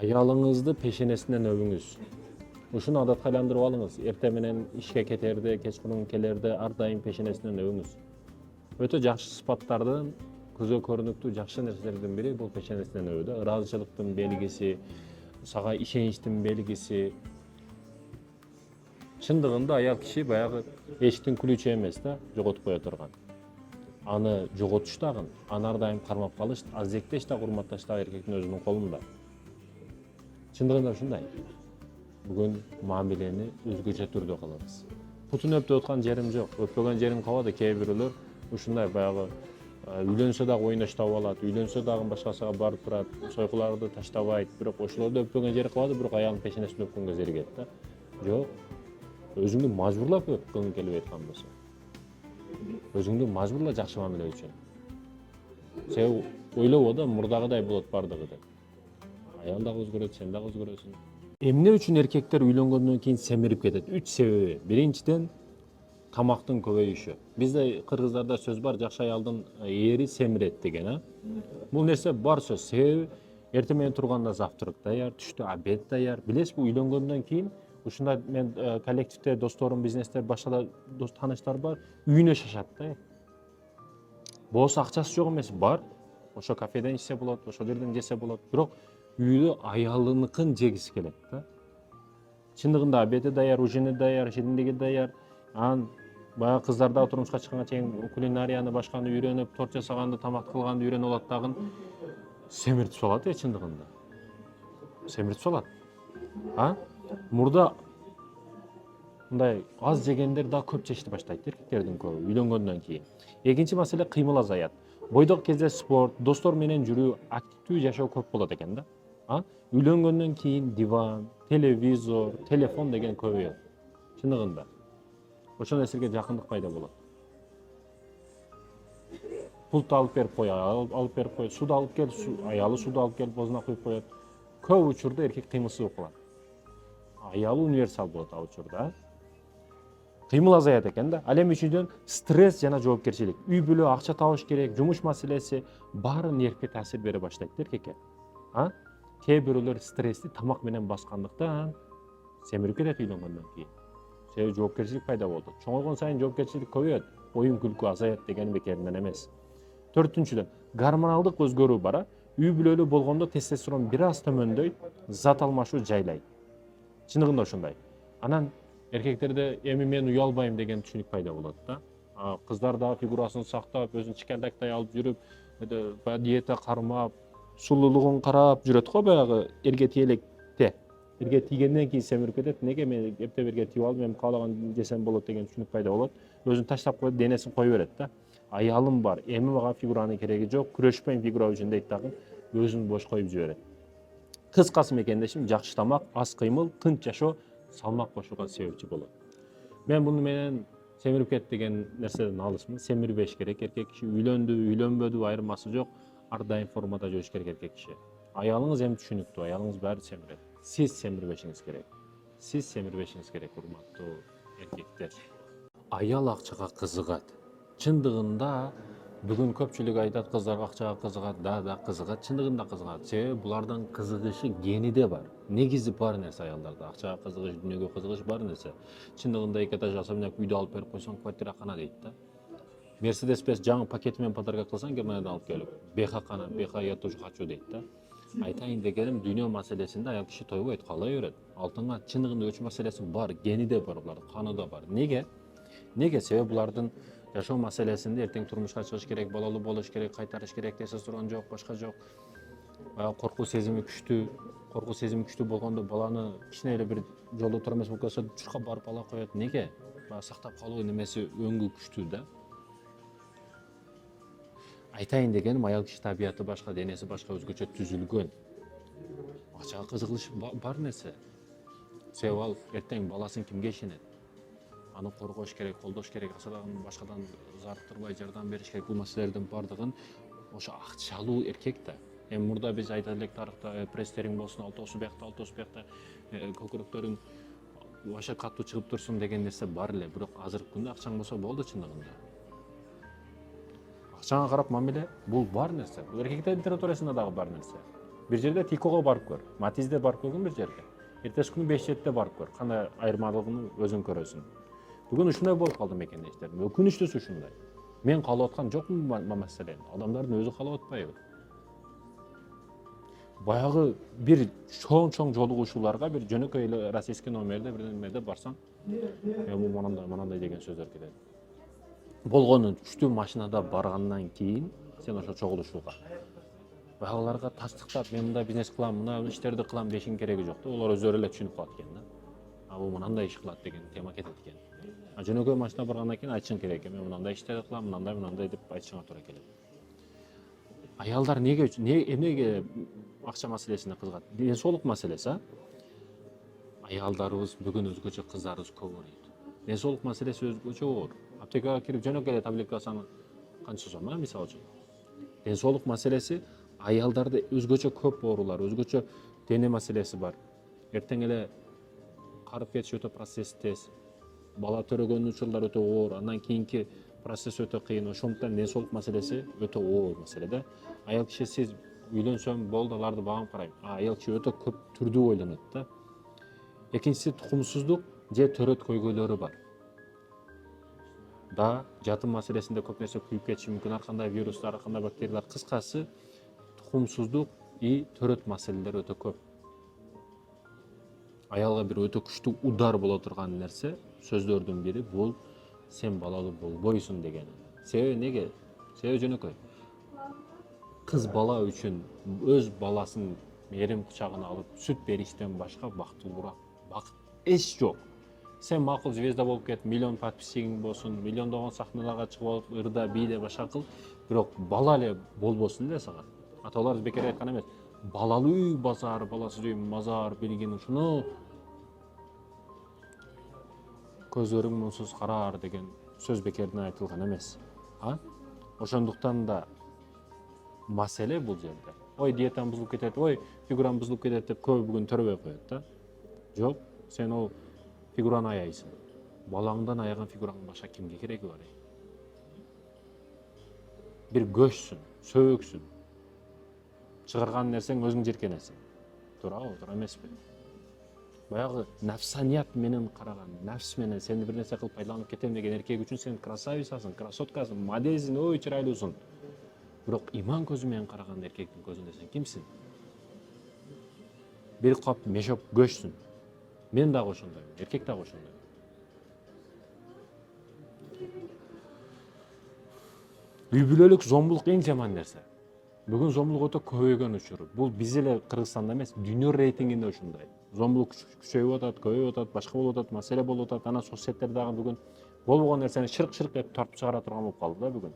Аялыңызды пешенесинен өбүңүз. Ушуну адатка айландырып алыңыз. Эртең менен ишке кетерде, кечкурун келерде ар дайым пешенесинен өбүңүз. Өтө жакшы сыпаттардын көзгө көрүнүктүү жакшы нерселердин бири бул пешенесинен өбүү. Ыраазычылыктын белгиси, сага ишеничтин белгиси. Чындыгында аял киши баягы эшиктин ключу эмес да, жоготуп кое турган. Аны жоготуш дагы, аны ар дайым кармап калыш, азектеш дагы, урматташ дагы эркектин өзүнүн колунда. Чындыгында ушундай. Бүгүн мамилени өзгөчө түрдө кылабыз. Путун өптүп аткан жерим жок. Өппөгөн жерим калбады. Кээ бирөөлөр ушундай баягы үйлөнсө дагы ойноштоп алат, үйлөнсө дагы башкасына барып турат, сойкуларды таштабайт, бирок ошолорду өппөгөн жери калбады, бирок аялын пешенесин өпкөнгө зеригет да. Жок. Өзүңдү мажбурлап өпкөң келбей аткан болсо. Өзүңдү мажбурла жакшы мамиле үчүн. Сен ойлобо да мурдагыдай болот бардыгы деп. Аял дагы өзгөрөт, сен дагы өзгөрөсүң. Эмне үчүн эркектер үйлөнгөндөн кийин семирип кетет? 3 себеби. Биринчиден тамактын көбөйүшү. Бизде кыргыздарда сөз бар, жакшы аялдын ээри семирет деген, а? Бул нерсе бар сөз. Себеби эртең менен турганда завтрак даяр, түштө обед даяр. Билесизби, үйлөнгөндөн кийин ушундай мен коллективде досторум, бизнесте башка да дос тааныштар бар, үйүнө шашат да. Болсо акчасы жок эмес, бар. Ошо кафеден ичсе болот, ошол жерден жесе болот. Бирок үйдө аялыныкын жегиси келет да. Чындыгында обеди даяр, ужини даяр, шириндиги даяр. Анан баягы кыздар дагы турмушка чыкканга чейин кулинарияны башканы үйрөнүп, торт жасаганды, тамак кылганды үйрөнүп алат дагы. Семиртип салат чындыгында. Семиртип салат. Мурда мындай аз жегендер да көп жешти баштайт эркектердин көбү үйлөнгөндөн кийин. Экинчи маселе кыймыл азаят. Бойдок кезде спорт, достор менен жүрүү, активдүү жашоо көп болот экен да. Үйлөнгөндөн кийин диван, телевизор, телефон деген көбөйөт. Чындыгында. Ошол нерселерге жакындык пайда болот. Пулту алып берип кой, алып берип кой, сууду алып кел, аялы сууду алып келип оозуна куюп коет. Көп учурда эркек кыймылсыз болуп калат. Аялы универсал болот ал учурда. Кыймыл азаят экен да. Ал эми үчүнчүдөн стресс жана жоопкерчилик. Үй бүлө, акча табыш керек, жумуш маселеси баарын эркекке таасир бере баштайт эркекке. Кээ бирөөлөр стрессти тамак менен баскандыктан семирип кетет үйлөнгөндөн кийин. Себеби жоопкерчилик пайда болду. Чоңойгон сайын жоопкерчилик көбөйөт, оюн күлкү азаят деген бекеринен эмес. Төртүнчүдөн гормоналдык өзгөрүү бар. Үй бүлөлүү болгондо тестостерон бир аз төмөндөйт, зат алмашуу жайлайт. Чындыгында ошондой. Анан эркектерде эми мен уялбайм деген түшүнүк пайда болот да. Кыздар да фигурасын сактап, өзүн чикелдектай алып жүрүп, диета кармап, сулуулугун карап жүрөт го баягы эрге тиелекте. Эрге тийгенден кийин семирип кетет. Неге мен эптеп эрге тийип алып, мен каалаган жесем болот деген түшүнүк пайда болот. Өзүн таштап коюп, денесин кое берет да. Аялым бар, эми мага фигуранын кереги жок, күрөшпөйм фигура үчүн дейт дагы, өзүн бош коюп жиберет. Кыскасы мекендешим, жакшы тамак, аз кыймыл, тынч жашоо салмак кошууга себепчи болот. Мен муну менен семирип кетти деген нерседен алысмын. Семирбеш керек. Эркек киши үйлөндү, үйлөнбөдү айырмасы жок. Ар дайым формада жүрүш керек эркек киши. Аялыңыз эми түшүнүктүү, аялыңыз баары семирет. Сиз семирбешиңиз керек. Сиз семирбешиңиз керек, урматтуу эркектер. Аял акчага кызыгат. Чындыгында бүгүн көпчүлүк айтат, кыздарга акчага кызыгат, да кызыгат, чындыгында кызыгат. Себеби булардын кызыгышы гениде бар. Негизи бар нерсе аялдарда. Акчага кызыгыш, дүйнөгө кызыгыш бар нерсе. Чындыгында эки этаж особняк үйдү алып берип койсоң, квартиракана дейт да. Мерседес жаңы пакети менен подарка кылсаң, Германиядан алып келип, бехакана, беха я тоже хочу дейт да. Айтайын дегеним, дүйнө маселесинде аял киши тойбойт, каалай берет. Алтынга чындыгында өчүү маселеси бар, гениде бар, булардын каныда бар. Неге? Себеби булардын жашоо маселесинде эртең турмушка чыгыш керек, балалуу болуш керек, кайтарыш керек, тестостерон жок, башка жок. Коркуу сезими күчтүү болгондо баланы кичине эле бир жолдо тура эмес болуп калса, чуркап барып ала коет. Неге? Сактап калуу немеси өңгү күчтүү да. Айтайын дегеним, аял киши табияты башка, денеси башка, өзгөчө түзүлгөн. Акчага кызыгыш бар нерсе. Себеби ал эртең баласын кимге ишенет? Аны коргош керек, колдош керек, башкадан зарыктырбай жардам бериш керек. Бул маселелердин бардыгын ошо акчалуу эркек да. Эми мурда биз айта элек тарыхта престериң болсун, алтоосу биякта, көкүрөктөрүң башы катуу чыгып турсун деген нерсе бар эле. Бирок азыркы күндө акчаң болсо болду чындыгында. Акчаңа карап мамиле, бул бар нерсе. Бул эркектердин территориясында дагы бар нерсе. Бир жерде Тикого барып көр, Матизде барып көргөн бир жерге. Эртеси күнү 5-7 барып көр. Кандай айырмалыгын өзүң көрөсүң. Бүгүн ушундай болуп калды мекендештер. Өкүнүчтүүсү ушундай. Мен каалап аткан жокмун bu маселени. Адамдардын өзү каалап атпайбы? Баягы бир чоң жолугушууларга бир жөнөкөй эле российский номерде бир немеде барсаң, бул мынандай деген сөздөр келет. Болгону үчтүү машинада баргандан кийин сен ошо чогулушууга баягыларга тастыктап, мен мындай бизнес кылам, мына иштерди кылам дешиң кереги жок да. Олар өздөрү эле түшүнүп калат экен да. Бул мынандай иш кылат деген тема кетет экен. Жөнөкөй машина баргандан кийин айтышың керек экен, мен мынандай иштерди кылам, мындай деп айтышыңа туура келет. Аялдар эмнеге акча маселесине кызыгат? Ден соолук маселеси, аялдарыбыз бүгүн өзгөчө, кыздарыбыз көп ооруйт. Ден соолук маселеси өзгөчө оор. Аптекага кирип жөнөкөй эле таблетка алсаң канча сом, мисалы үчүн. Ден соолук маселеси аялдарда өзгөчө көп оорулар, өзгөчө дене маселеси бар. Эртең эле карып кетиш өтө процесс тез. Бала төрөгөн учурлар өтө оор, андан кийинки процесс өтө кыйын. Ошондуктан ден соолук маселеси өтө оор маселе да. Аял киши сиз үйлөнсөм болду, аларды багам карайм. Аял киши өтө көп түрдүү ойлонот да. Экинчиси тукумсуздук же төрөт көйгөйлөрү бар. Да, жатым маселесинде көп нерсе күйүп кетиши мүмкүн, ар кандай вирустар, ар кандай бактериялар, кыскасы тукумсуздук и төрөт маселелери өтө көп. Аялга бир өтө күчтүү удар боло турган нерсе сөздөрдүн бири бул сен балалуу болбойсуң деген. Себеби неге? Себеби жөнөкөй. Кыз бала үчүн өз баласын мээрим кучагына алып сүт бериштен башка бактылуураак бакыт эч жок. Сен макул звезда болуп кет, миллион подписчигиң болсун, миллиондогон сахналарга чыгып алып, ырда, бийде башка кыл, бирок бала эле болбосун эле сага. Аталарыбыз бекер айткан эмес. Балалуу үй базар, баласыз үй мазар, билгин ушуну көзөрүң мунсуз караар деген сөз бекерден айтылган эмес. Ошондуктан да маселе бул жерде. Ой, диетам бузулуп кетет, ой, фигурам бузулуп кетет деп көбү бүгүн төрөбөй коет да. Жок, сен ол фигураны аяйсың. Балаңдан аяган фигураңдын башка кимге кереги бар? Бир көчсүн, сөбөксүн. Чыгарган нерсең өзүң жиркенесиң. Туурабы, туура эмеспи? Баягы нафсаният менен караган, нафс менен сени бир нерсе кылып пайдаланып кетем деген эркек үчүн сен красавицасың, красоткасың, модельсиң, ой, чырайлуусуң. Бирок иман көзү менен караган эркектин көзүндө сен кимсиң? Бир кап мешоп көчсүн. Мен дагы ошондоймун, эркек дагы ошондой. Үй бүлөлүк зомбулук эң жаман нерсе. Бүгүн зомбулук өтө көбөйгөн учуру. Бул биз эле Кыргызстанда эмес, дүйнө рейтингинде ушундай. Зомбулук күчөйүп атат, көбөйүп атат, башка болуп атат, маселе болуп атат. Анан соцсеттер дагы бүгүн болбогон нерсени шырк-шырк деп тартып чыгара турган болуп калды да бүгүн.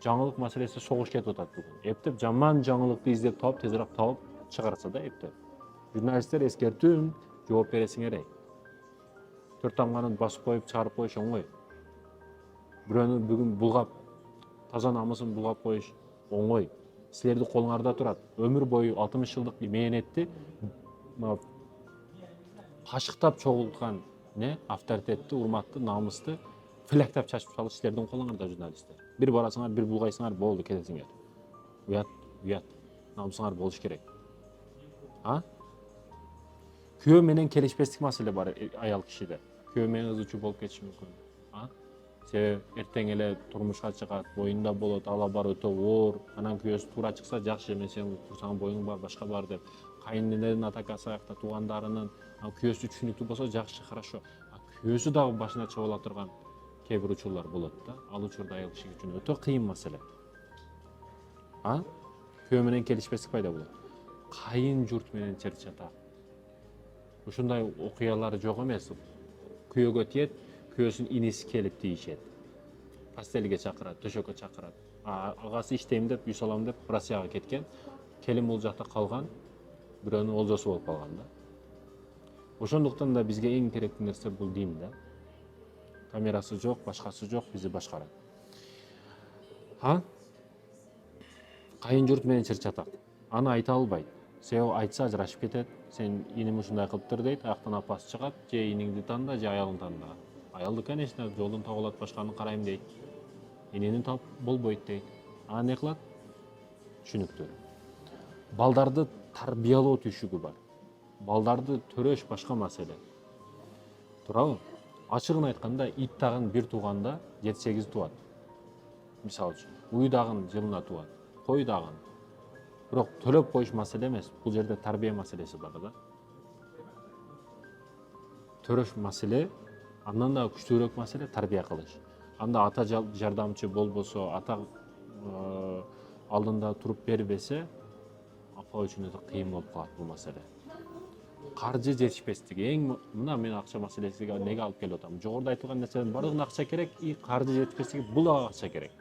Жаңылык маселеси согуш кетип атат бүгүн. Эптеп жаман жаңылыкты издеп тауып, тезирээк тауып чыгарса да эптеп. Журналисттер эскертүүм, жооп бересиңер. 4 тамганын басып коюп чыгарып коюш оңой. Бирөөнү бүгүн булгап, таза намысын булгап коюш оңой. Силердин колуңарда турат. Өмүр бою 60 жылдык мээнетти кашыктап чогулткан авторитетти, урматты, намысты филактап чачып салыш силердин колуңарда, журналисттер. Бир барасыңар, бир булгайсыңар, болду, кетесиңер. Уят. Намысыңар болуш керек. Күйөө менен келишпестик маселе бар аял кишиде. Күйөө менен ыз учуу болуп кетиши мүмкүн. Себеби эртең эле турмушка чыгат, боюнда болот, ала бар өтө оор. Анан күйөөсү туура чыкса, жакшы, мен сен турсаң боюң бар, башка бар деп. Кайненелердин атакасы аякта, туугандарынын, күйөөсү түшүнүктүү болсо жакшы, хорошо. Күйөөсү дагы башына чыгып ала турган кээ бир учурлар болот да. Ал учурда аял киши үчүн өтө кыйын маселе. Күйөө менен келишпестик пайда болот. Кайын журт менен чыр чатак. Ушундай окуялар жок эмес. Күйөөгө тиет, күйөөсүнүн иниси келип тийишет. Пастелге чакырат, төшөккө чакырат. Агасы иштейм деп, үй салам деп Россияга кеткен. Келин бул жакта калган, бирөөнүн олжосу болуп калган да. Ошондуктан да бизге эң керектүү нерсе бул дейм да. Камерасы жок, башкасы жок, бизди башкарат. Кайын журт менен чыр чатак. Аны айта албайт. Себеби айтса ажырашып кетет. Сен иним ушундай кылыптыр дейт, аяктан апасы чыгат, же иниңди танда, же аялыңды танда. Аялды, конечно, жолдон табылат, башканы карайм дейт. Инини тап болбойт дейт. Не кылат? Түшүнүктүү. Балдарды тарбиялоо түйшүгү бар. Балдарды төрөш башка маселе. Туурабы? Ачыгын айтканда, ит дагы бир тууганда 7-8 туат. Мисалы үчүн, уй дагы жылына туат. Кой дагы. Бирок төлөп коюш маселе эмес. Бул жерде тарбия маселеси бар да. Төрөш маселе, андан да күчтүүрөөк маселе тарбия кылыш. Анда ата жардамчы болбосо, ата алдында туруп бербесе, апа үчүн өтө кыйын болуп калат бул маселе. Каржы жетишпестиги мына мен акча маселесиге неге алып келип атам. Жогоруда айтылган нерселердин баардыгына акча керек, каржы жетишпестиги бул акча керек.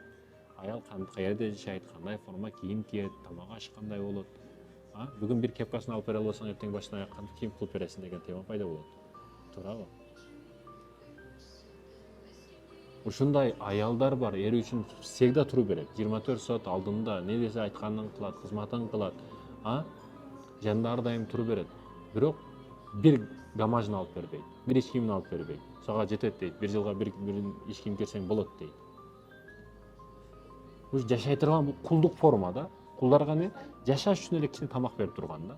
Аял каерде жашайт, кандай форма кийим кийет, тамак аш кандай болот. Бүгүн бир кепкасын алып бере албасаң, эртең башына аяк кантип кийим кылып бересиң деген тема пайда болот. Туурабы? Ушундай аялдар бар, эр үчүн всегда туру берет. 24 саат алдында не десе айтканын кылат, кызматын кылат. Жанында ар дайым туру берет. Бирок бир гамажын алып бербейт, бир ич кийимин алып бербейт. Сага жетет дейт, бир жылга бир ич кийим кирсең болот дейт. Бул жашай турган кулдук форма да. Кулдарга не? Жашаш үчүн эле кичине тамак берип турган да.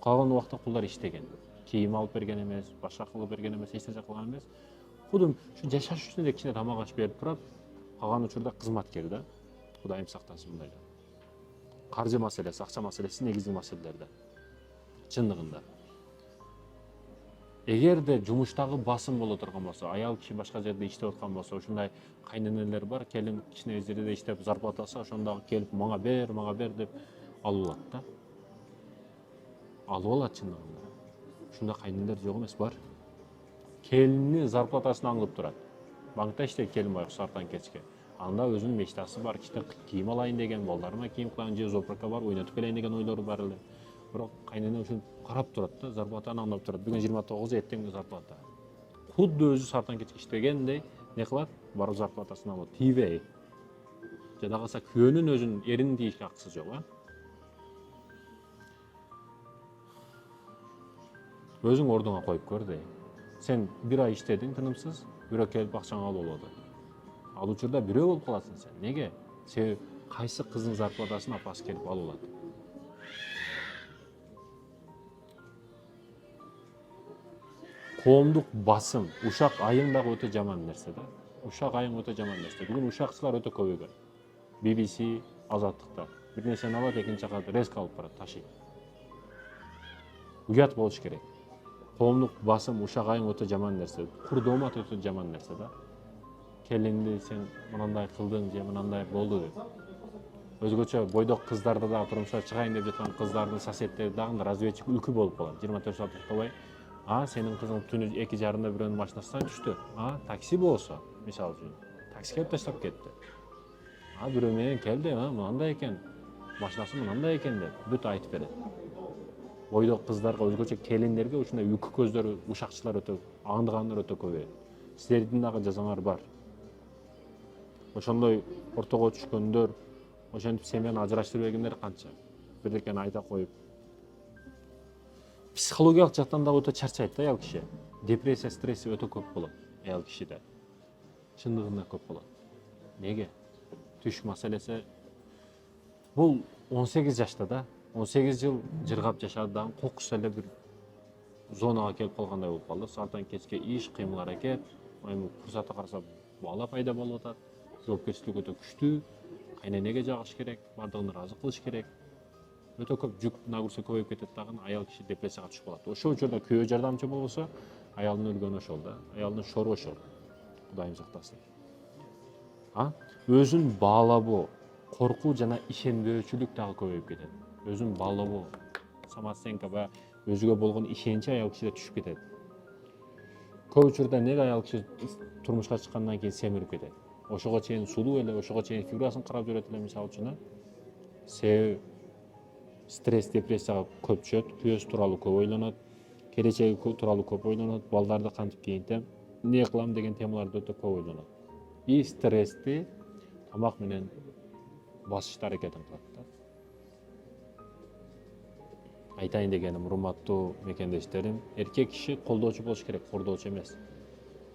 Калган убакта кулдар иштеген. Кийим алып берген эмес, башка кылып берген эмес, эч нерсе кылган эмес. Кудум ушу жашаш үчүн эле кичине тамак аш берип турат. Калган учурда кызматкер да. Кудайым сактасын мындайда. Каржы маселеси, акча маселеси негизги маселелерде. Чындыгында. Эгерде жумуштагы басым боло турган болсо, аял киши башка жерде иштеп аткан болсо, ушундай кайненелер бар, келин кичине жерде иштеп зарплатасы ошондо келип мага бер деп алып алат да. Алып алат чындыгында. Ушундай кайненелер жок эмес, бар. Келини зарплатасын аңдып турат. Банкта иштейт келин байкуш сааттан кечке. Анда өзүнүн мечтасы бар, кичине кийим алайын деген, балдарыма кийим кылайын же зоопаркка бар, ойнотуп келейин деген ойлору бар эле. Бирок кайнене ушун карап турат да, зарплатаны аңдап турат. Бүгүн 29, эртең зарплата. Худду өзү сааттан кечке иштегендей не кылат? Барып зарплатасын алат. Тийбей. Жада калса күйөөнүн өзүнүн эринин тийишке акысы жок, Өзүң ордуңа коюп көр дей. Сен бир ай иштедиң тынымсыз, бирөө келип акчаңы алып алат. Ал учурда бирөө болуп каласың сен. Неге? Себеби кайсы кыздын зарплатасын апасы келип алып алат. Коомдук басым, ушак айың дагы өтө жаман нерсе да. Ушак айың өтө жаман нерсе. Бүгүн ушакчылар өтө көбөйгөн. BBC, Азаттыкта бир нерсени алат, экинчи жака резко алып барат, ташыйт. Уят болуш керек. Коомдук басым, ушак айың өтө жаман нерсе. Курдоомат өтө жаман нерсе да. Келинди сен мынандай кылдың же мынандай болду деп. Өзгөчө бойдок кыздарда дагы турмушка чыгайын деп жаткан кыздардын соседтери дагы разведчик үлкү болуп калат. 24 саат уктабай, сенин кызың түнү 2:30 бирөөнүн машинасынан түштү. Такси болсо, мисалы үчүн, таксиге таштап кетти. Бирөө менен келди, мынандай экен, машинасы мынандай экен деп бүт айтып берет. Бойдок кыздарга, өзгөчө келиндерге ушундай үкү көздөр, ушакчылар өтө, аңдыгандар өтө көбөйөт. Силердин дагы жазаңар бар. Ошондой ортого түшкөндөр, ошентип семьяны ажыраштырып бергендер канча? Бирдекени айта коюп. Психологиялык жактан дагы өтө чарчайт да аял киши. Депрессия, стресси өтө көп болот аял кишиде. Чындыгында көп болот. Неге? Түш маселеси. Бул 18 жашта да, 18 жыл жыргап жашады дагы кокус эле бир зонага келип калгандай болуп калды. Сааттан кечке иш, кыймыл аракет, фурсаты караса бала пайда болуп атат. Жоопкерчилик өтө күчтүү. Кайненеге жагыш керек, бардыгын ыраазы кылыш керек. Өтө көп жүк нагрузка көбөйүп кетет дагы, аял киши депрессияга түшүп калат. Ошол учурда күйөө жардамчы болбосо, аялдын өлгөнү ошол да, аялдын шору ошол. Кудайым сактасын. Өзүн баалабоо, коркуу жана ишенбөөчүлүк дагы көбөйүп кетет. Өзүн баалабоо, самооценка баягы өзүгө болгон ишеничи аял кишиде түшүп кетет. Көп учурда неге аял киши турмушка чыккандан кийин семирип кетет? Ошого чейин сулуу эле, ошого чейин фигурасын карап жүрөт эле, мисалы үчүн. Себеби стресс, депрессияга көп түшөт, күйөөсү тууралуу көп ойлонот, келечеги тууралуу көп ойлонот, балдарды кантип кийинтем, эмне кылам деген темаларды өтө көп ойлонот. И стрессти тамак менен басышты аракетин кылат да. Айтайын дегеним, урматтуу мекендештерим, эркек киши колдоочу болуш керек, кордоочу эмес.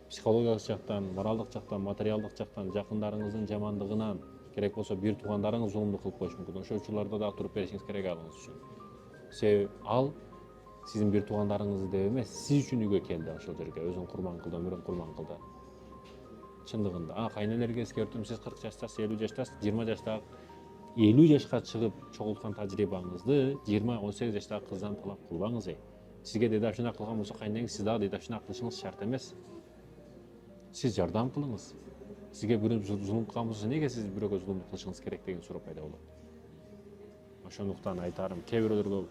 Психологиялык жактан, моралдык жактан, материалдык жактан, жакындарыңыздын жамандыгынан керек болсо бир туугандарыңыз зулумду кылып коюшу мүмкүн. Ошол учурларда да туруп беришиңиз керек алыңыз үчүн. Себеби ал сиздин бир туугандарыңыз деп эмес, сиз үчүн үйгө келди ошол жерге, өзүн курман кылды, өмүрүн курман кылды. Чындыгында, кайнелерге эскертим, сиз 40 жаштасыз, 50 жаштасыз, 20 жаштагы 50 жашка чыгып чогулткан тажрыйбаңызды 20-18 жаштагы кыздан талап кылбаңыз. Сизге дедовщина кылган болсо кайнеңиз, сиз дагы дедовщина кылышыңыз шарт эмес. Сиз жардам кылыңыз. Сизге бирөө зулум кылган болсо, неге сиз бирөөгө зулум кылышыңыз керек деген суроо пайда болот. Ошондуктан айтарым, кээ бирөөлөргө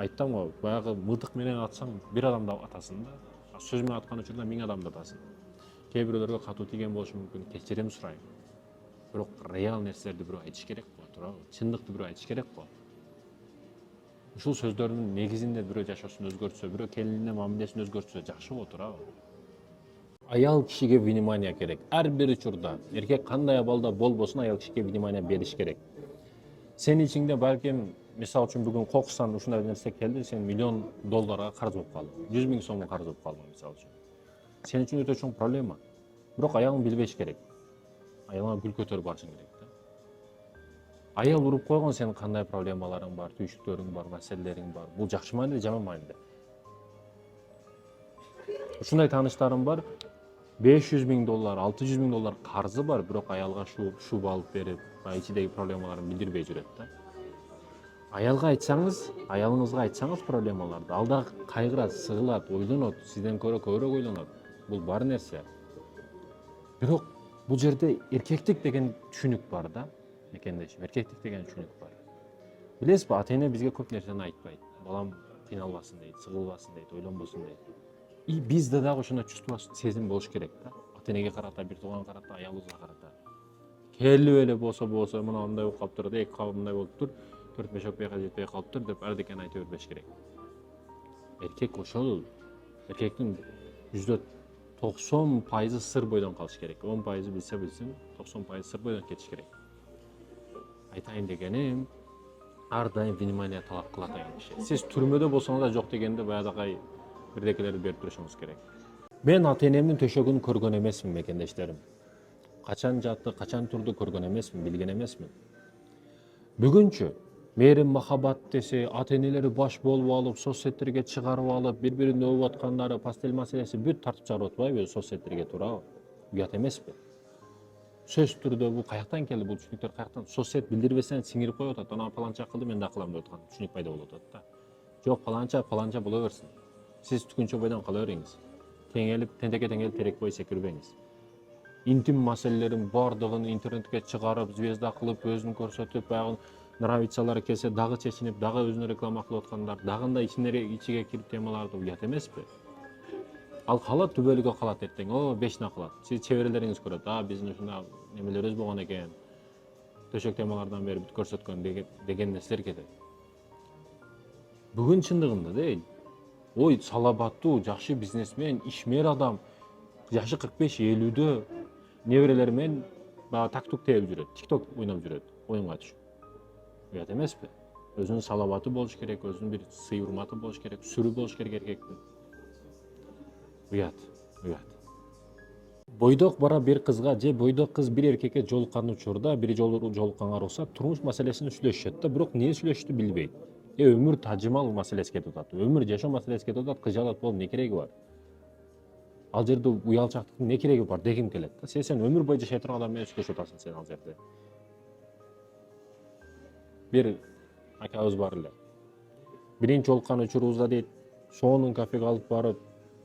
айттым го, баягы мылтык менен атсаң бир адамды атасың да, сөз менен аткан учурда 1000 адамды атасың. Кээ бирөөлөргө катуу тийген болушу мүмкүн, кечирим сурайм. Бирок реал нерселерди бирөө айтыш керек го, туурабы? Чындыкты бирөө айтыш керек го. Ушул сөздөрдүн негизинде бирөө жашоосун өзгөртсө, бирөө келинине мамилесин өзгөртсө жакшы болот, туурабы? Аял кишиге внимание керек. Ар бир учурда эркек кандай абалда болбосун аял кишиге внимание бериш керек. Сен ичиңде балким, мисалы үчүн бүгүн кокустан ушундай нерсе келди, сен $1,000,000 карыз болуп калдың. 100,000 сом карыз болуп калдың мисалы үчүн. Сен үчүн өтө чоң проблема. Бирок аялың билбеш керек. Аялыңа гүл көтөрүп барышың керек да. Аял уруп койгон сенин кандай проблемаларың бар, түйшүктөрүң бар, маселелериң бар. Бул жакшы мааниде, жаман мааниде. Ушундай тааныштарым бар. $500,000, $600,000 карзы бар, бирок аялга шуб алып берип, ичидеги проблемаларын билдирбей жүрөт да. Аялга айтсаңыз, аялыңызга айтсаңыз проблемаларды, ал да кайгырат, сыгылат, ойлонот, сизден көбүрөөк ойлонот. Бул бар нерсе. Бирок бул жерде эркектик деген түшүнүк бар да, мекендешим. Эркектик деген түшүнүк бар. Билесизби, ата-эне бизге көп нерсени айтпайт. Балам кыйналбасын дейт, сыгылбасын дейт, ойлонбосун дейт. И бизде дагы ошондой чувство, сезим болуш керек да. Ата-энеге карата, бир тууганга карата, аялыбызга карата. Келип эле болсо, мына мындай болуп калыптыр, эки кабыл мындай болуптур, 4-5 окуяга жетпей калыптыр деп ардекени айта бербеш керек. Эркек ошол, эркектин %90% сыр бойдон калыш керек. 10% билсе билсин, 90% сыр бойдон кетиш керек. Айтайын дегеним, ар дайым внимание талап кылат аял киши. Сиз түрмөдө болсоңуз да жок дегенде баягы бирдекелерди берип турушуңуз керек. Мен ата-энемдин төшөгүн көргөн эмесмин, мекендештерим. Качан жатты, качан турду көргөн эмесмин, билген эмесмин. Бүгүнчү мээрим махаббат десе, ата-энелери баш болуп алып, соцсеттерге чыгарып алып, бири-бирин өөп аткандары, постель маселеси бүт тартып чыгарып атпайбы соцсеттерге, туурабы? Уят эмеспи? Сөз түрдө бул каяктан келди, бул түшүнүктөр каяктан? Соцсет билдирбесең сиңирип коюп атат, ана паланча кылды, мен да кылам деп аткан түшүнүк пайда болуп атат да. Жок, паланча боло берсин. Сиз түкүнчө бойдон кала бериңиз. Теңелип, тентекке теңелип терек бой секирбеңиз. Интим маселелерин бардыгын интернетке чыгарып, звезда кылып, өзүн көрсөтүп, баягы нравицалары келсе дагы чечинип, дагы өзүнө реклама кылып аткандар, дагы ичиге кирип темаларды уят эмеспи? Ал калат, түбөлүккө калат эртең, 5 калат. Сиз чеберелериңиз көрөт, биздин ушундай немелерибиз болгон экен. Төшөк темалардан бери бүт көрсөткөн деген нерселер кетет. Бүгүн чындыгында дейт. Ой, салабаттуу, жакшы бизнесмен, ишмер адам, жашы 45-50дө неберелери менен тактук терип жүрөт, тикток ойноп жүрөт, оюнга түшүп. Уят эмеспи? Өзүнүн салабаты болуш керек, өзүнүн бир сый урматы болуш керек, сүрү болуш керек эркектин. Уят. Бойдок бара бир кызга же бойдок кыз бир эркекке жолуккан учурда, бир жолу жолукканга уруксат, турмуш маселесин сүйлөшүшөт да, бирок эмне сүйлөшүштү билбейт. Өмүр тажымал маселеси кетип атат. Өмүр жашоо маселеси кетип атат, кыз жалат болуп, эмне кереги бар? Ал жерде уялчактыктын эмне кереги бар дегим келет да. Сен өмүр бою жашай турган адам менен сүйлөшүп атасың сен ал жерде. Бир акабыз бар эле. Биринчи жолуккан учурубузда дейт, сонун кафеге алып барып,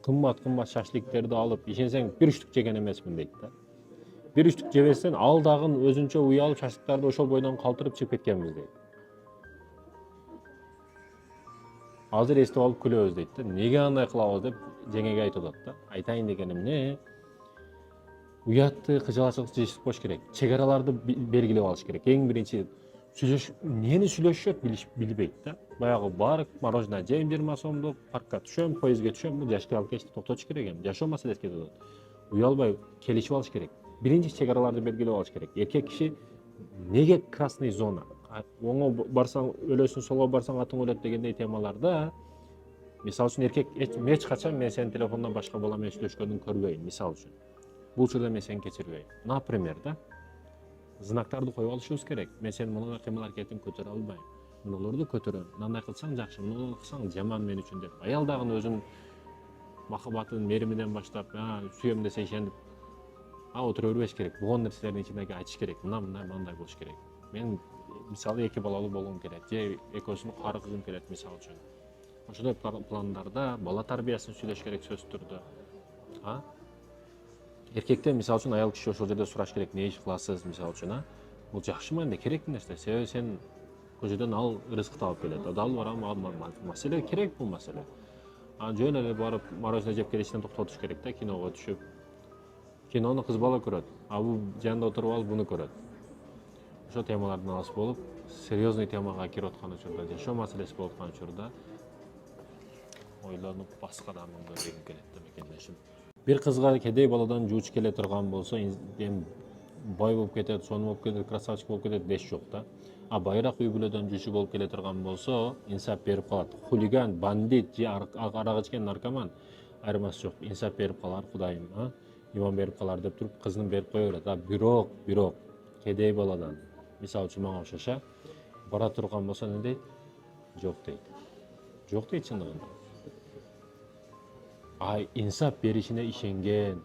кымбат шашликтерди алып, ишенсең бир үчтүк жеген эмесмин дейт да. Бир үчтүк жебестен ал дагы өзүнчө уялып шашлыктарды ошол бойдон калтырып чыгып кеткенбиз дейт. Азыр эстип алып күлөбүз дейт да. Неге андай кылабыз деп жеңеге айтып атат да. Айтайын дегеним эмне? Уятты, кыжалачылыкты жештип коюш керек. Чегараларды белгилеп алыш керек. Эң биринчи эмнени сүйлөшүшөт билбейт да. Баягы бар мороженое жейм 20 сомдук, паркка түшөм, поездге түшөм, бул жашка алып келишти токтотуш керек эми. Жашоо маселеси кетип атат. Уялбай келишип алыш керек. Биринчи чегараларды белгилеп алыш керек. Эркек киши неге красный зона? Оңго барсаң өлөсүң, солго барсаң атың өлөт дегендей темаларда, мисалы үчүн эркек эч качан мен сенин телефондон башка бала менен сүйлөшкөнүн көрбөйм, мисалы үчүн. Бул учурда мен сени кечирбейм. Например, да. Знактарды коюп алышыбыз керек. Мен сенин мындай кыймыл аракетиңди көтөрө албайм. Мунуларды көтөрөм. Мындай кылсаң жакшы, муну кылсаң жаман мен үчүн деп. Аял дагы өзүнүн махаббатын, мериминен баштап, сүйөм десе ишенип, отура бербеш керек. Болгон нерселердин ичиндеги айтыш керек. Мындай болуш керек. Мен мисалы 2 балалуу болгум келет, же экөөсүн кары кызым келет мисалы үчүн. Ошондой пландарда бала тарбиясын сүйлөш керек сөзсүз түрдө. Эркектен мисалы үчүн аял киши ошол жерде сураш керек, не иш кыласыз мисалы үчүн, бул жакшы маанидә керектүү нерсе. Себеби сен ошол жерден ал рызык таап келет. Дал барам, маселе керек бул маселе. Жөн эле барып мороженое жеп келишинен токтотуш керек да, киного түшүп. Кинону кыз бала көрөт, бул жанында отуруп алып буну көрөт. Ошо темалардан алыс болуп, серьезный темага кирип аткан учурда, жашоо маселеси болуп аткан учурда ойлонуп башка да мындай дегим келет да мекендешим. Бир кызга кедей баладан жууч келе турган болсо, эми бай болуп кетет, сонун болуп кетет, красавчик болуп кетет деш жок да. Байыраак үй бүлөдөн жүүчү болуп келе турган болсо, инсап берип калат. Хулиган, бандит же арак ичкен наркоман айырмасы жок. Инсап берип калар, Кудайым, иман берип калар деп туруп кызын берип кое берет. Бирок кедей баладан, мисалы үчүн мага окшош, бара турган болсо не дейт? Жок дейт. Жок дейт чындыгында. Инсап беришине ишенген,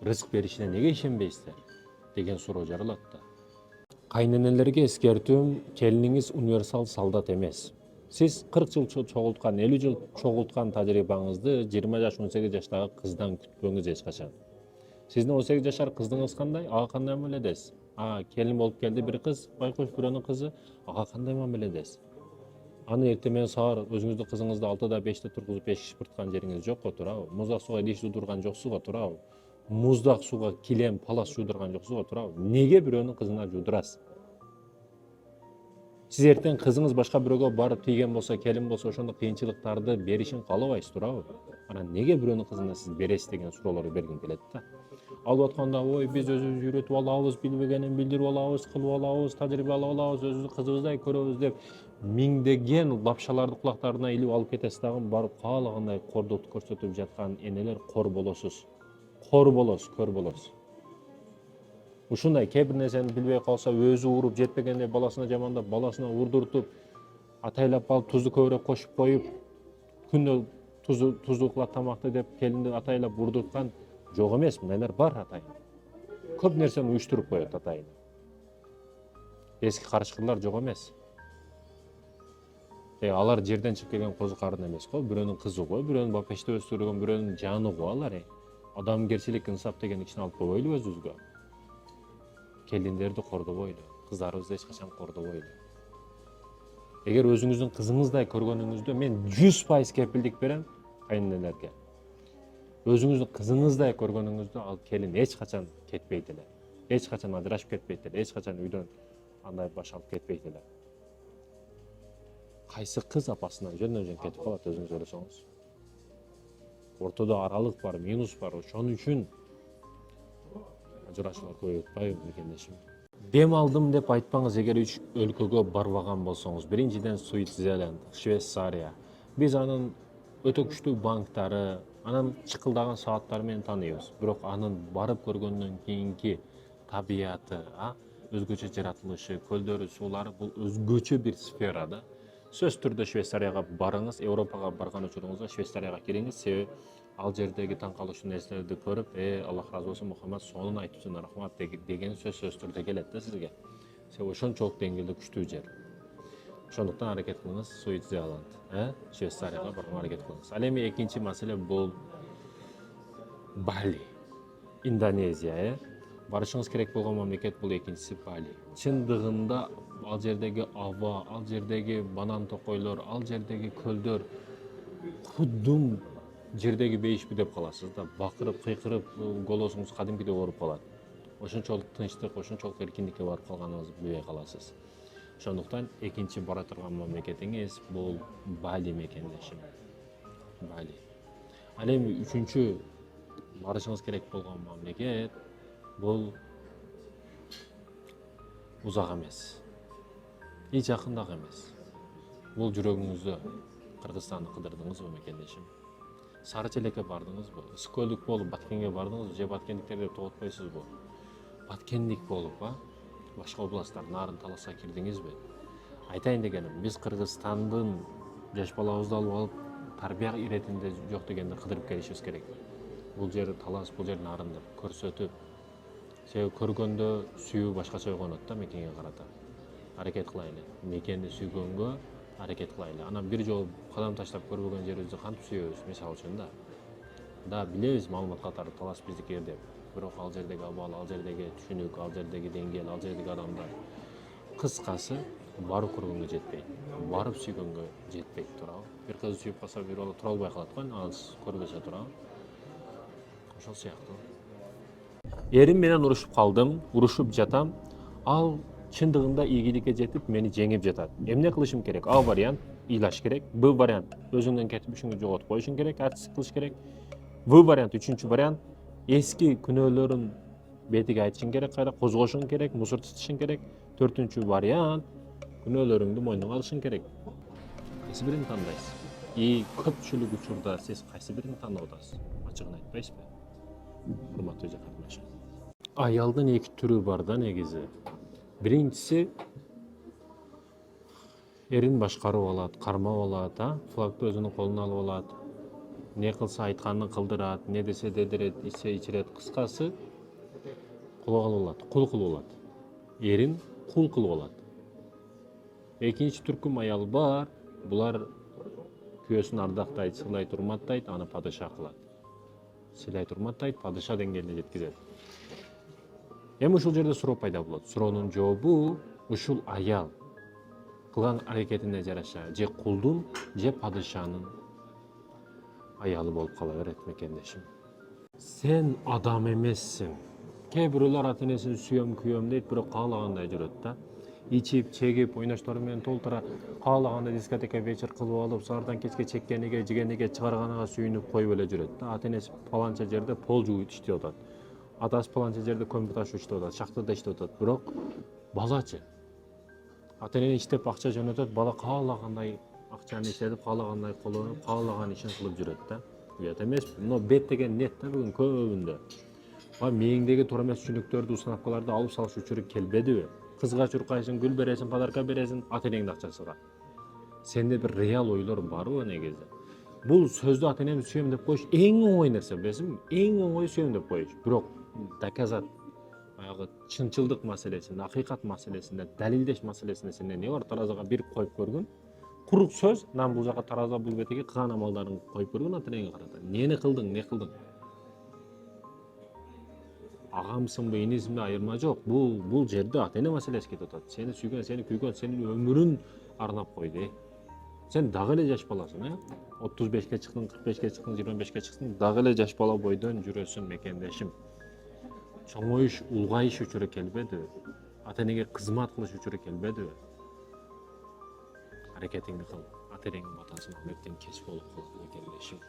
рызык беришине неге ишенбейсиздер деген суроо жаралат да. Кайненелерге эскертүүм, келиниңиз универсал солдат эмес. Сиз 40 жыл чогулткан, 50 жыл чогулткан тажрыйбаңызды 20 жаш, 18 жаштагы кыздан күтпөңүз эч качан. Сиздин 18 жашар кыздыңыз кандай? Ага кандай мамиледесиз? Келин болуп келди бир кыз, байкош бирөөнүн кызы, ага кандай мамиледесиз? Аны эртең саар өзүңүздүн кызыңызды 6-да 5-те тургузуп эшик шыпырткан жериңиз жокко турабы? Муздак сууга идиш жуудурган жоксузго турабы? Муздак сууга килем, палас жуудурган жоксузго турабы? Неге бирөөнүн кызына жуудурасыз? Сиз эртең кызыңыз башка бирөөгө барып тийген болсо, келин болсо, ошондо кыйынчылыктарды беришин каалабайсыз турабы? Анан неге бирөөнүн кызына сиз бересиз деген суроолорду бергим келет да. Алып атканда, биз өзүбүз үйрөтүп алабыз, билбегенин билдирип алабыз, кылып алабыз, тажрыйба алып алабыз, өзүбүздүн кызыбыздай көрөбүз деп миңдеген лапшаларды кулактарына илип алып кетесиз дагы, барып каалагандай кордукту көрсөтүп жаткан энелер кор болосуз. Кор болосуз. Ушундай кээ бир нерсени билбей калса, өзү уруп жетпегенде баласына жамандап, баласына урдуртуп, атайлап алып тузду көбүрөөк кошуп коюп, күндө тузду кылат тамакты деп келинди атайлап урдурткан жок эмес, мындайлар бар атайын. Көп нерсени уюштуруп коет атайын. Эски карышкырлар жок эмес. Алар жерден чыгып келген козу карын эмес го, бирөөнүн кызы го, бирөөнүн бапеште өстүргөн, бирөөнүн жаны го алар. Адамгерчилик, инсап деген ичине алып койбойлу өзүбүзгө. Келиндерди кордобойлу, кыздарыбызды эч качан кордобойлу. Эгер өзүңүздүн кызыңыздай көргөнүңүздө мен 100% кепилдик берем кайненелерге. Өзүңүздүн кызыңыздай көргөнүңүздө ал келин эч качан кетпейт эле. Эч качан ажырашып кетпейт эле, эч качан үйдөн андай баш алып кетпейт эле. Кайсы кыз апасынан жөндөн кетип калат өзүңүз ойлосоңуз? Ортодо аралык бар, минус бар. Ошон үчүн ажырашуулар көбөйүп атпайбы мекендешим? Дем алдым деп айтпаңыз эгер 3 өлкөгө барбаган болсоңуз. Биринчиден Свитзерланд, Швейцария. Биз анын өтө күчтүү банктары, анан чыкылдаган сааттары менен тааныйбыз. Бирок анын барып көргөндөн кийинки табияты, өзгөчө жаратылышы, көлдөрү, суулары бул өзгөчө бир сфера да. Сөз түрдө Швейцарияга барыңыз, Европага барган учуруңузда Швейцарияга кириңиз, себеби ал жердеги таң калыштуу нерселерди көрүп, Аллах разы болсун, Мухаммад сонун айтыпсың, рахмат деген сөз түрдө келет да сизге. Себеби ошончолук деңгээлде күчтүү жер. Ошондуктан аракет кылыңыз Свитзерланд, Швейцарияга барганга аракет кылыңыз. Ал эми экинчи маселе бул Бали, Индонезия, барышыңыз керек болгон мамлекет бул экинчиси Бали. Чындыгында ал жердеги аба, ал жердеги банан токойлор, ал жердеги көлдөр кудум жердеги бейишпи деп каласыз да. Бакырып, кыйкырып, голосуңуз кадимкидей ооруп калат. Ошончолук тынчтык, ошончолук эркиндикке барып калганыңызды билбей каласыз. Ошондуктан экинчи бара турган мамлекетиңиз бул Бали мекендешим. Бали. Ал эми үчүнчү барышыңыз керек болгон мамлекет бул узак эмес. Эч жакын дагы эмес. Бул жүрөгүңүздө Кыргызстанды кыдырдыңызбы мекендешим? Сары Челекке бардыңызбы? Ысык көлдүк болуп Баткенге бардыңызбы? Же Баткендиктер деп токтотпойсузбу? баткендик болуп башка областтардын арын талашка кирдиңизби? Айтайын дегеним, биз Кыргызстандын жаш балабызды алып алып тарбия иретинде жок дегенде кыдырып келишибиз керек. Бул жер талас, бул жер нарын деп көрсөтүп, себеби көргөндө сүйүү башкача ойгонот да мекенге карата. Аракет кылайлы. Мекенди сүйгөнгө аракет кылайлы. Анан бир жолу кадам таштап көрбөгөн жерибизди кантип сүйөбүз, мисалы үчүн да. Да билебиз маалымат катары талас биздики деп. Бирок ал жердеги абал, ал жердеги түшүнүк, ал жердеги деңгээл, ал жердеги адамдар. Кыскасы, барып көргөнгө жетпейт. Барып сүйгөнгө жетпейт, туурабы? Бир кыз сүйүп калса, бир бала тура албай калат го, ал көрбөсө, туурабы? Ошол сыяктуу. Эрим менен урушуп калдым, урушуп жатам. Ал чындыгында ийгиликке жетип, мени жеңип жатат. Эмне кылышым керек? А вариант ыйлаш керек. Б вариант өзүңдөн кетип ишиңди жоготуп коюшуң керек, артистик кылыш керек. В вариант, үчүнчү вариант, эски күнөөлөрүн бетиге айтышың керек, кайра козгошуң керек, мусор ташышың керек. Төртүнчү вариант, күнөөлөрүңдү мойнуңа алышың керек. Кайсы бирин тандайсыз? Көпчүлүк учурда сиз кайсы бирин тандап атасыз? Ачыгын айтпайсызбы? Урматтуу катнашчылар. Аялдын эки түрү бар да негизи. Биринчиси эрин башкарып алат, кармап алат, флагды өзүнүн колуна алып алат. Не кылса айтканын кылдырат, не десе дедирет, ичсе ичирет. Кыскасы, кулак алып алат, кул кылып алат. Эрин кул кылып алат. Экинчи түркүм аял бар. Булар күйөөсүн ардактайт, сыйлайт, урматтайт, аны падыша кылат. Сыйлайт, урматтайт, падыша деңгээлине жеткизет. Эми ушул жерде суроо пайда болот. Суроонун жообу ушул аял кылган аракетине жараша же кулдун, же падышанын аялы болуп кала берет мекендешим. Сен адам эмессиң. Кээ бирөөлөр ата энесин сүйөм, күйөм дейт, бирок каалагандай жүрөт да. Ичип, чегип, ойноштору менен толтура, каалагандай дискотека вечер кылып алып, саардан кечке чеккениге, жегениге, чыгарганага сүйүнүп коюп эле жүрөт да. Ата энеси паланча жерде пол жууп иштеп атат. Атасы паланча жерде көмүр ташуу иштеп атат, шахтада иштеп атат. Бирок балачы ата эне иштеп акча жөнөтөт, бала каалагандай акчаны иштетип, каалагандай колдонуп, каалаган ишин кылып жүрөт да. Уят эмеспи? Мына бет деген нет да бүгүн көбүндө. Мээңдеги туура эмес түшүнүктөрдү, установкаларды алып салыш учуру келбедиби? Кызга чуркайсың, гүл бересиң, подарка бересиң, ата энеңдин акчасыга. Сенде бир реал ойлор барбы негизи? Бул сөздү ата энемди сүйөм деп коюш эң оңой нерсе, билесиңби? Эң оңой сүйөм деп коюш. Бирок доказат, баягы чынчылдык маселесинде, акыйкат маселесинде, далилдеш маселесинде сен эмне бар? Таразага бир коюп көргүн. Курук сөз, нан бул жака тараза, бул бетиге кылган амалдарын коюп көргүн ата энеңе карата. Нени кылдың, не кылдың? Агамсыңбы, инисиңби айырма жок. Бул жерде ата эне маселеси кетип атат. Сени сүйгөн, сени күйгөн, сенин өмүрүн арнап койду. Сен дагы эле жаш баласың, 35ке чыктың, 45ке чыктың, 25ке чыктың, дагы эле жаш бала бойдон жүрөсүң мекендешим. Чоңоюш, улгайыш учуру келбедиби? Ата энеге кызмат кылыш учуру келбедиби? Аракетиңди кыл. Ата энеңдин батасын ал, эртең кеч болуп калат мекендешим.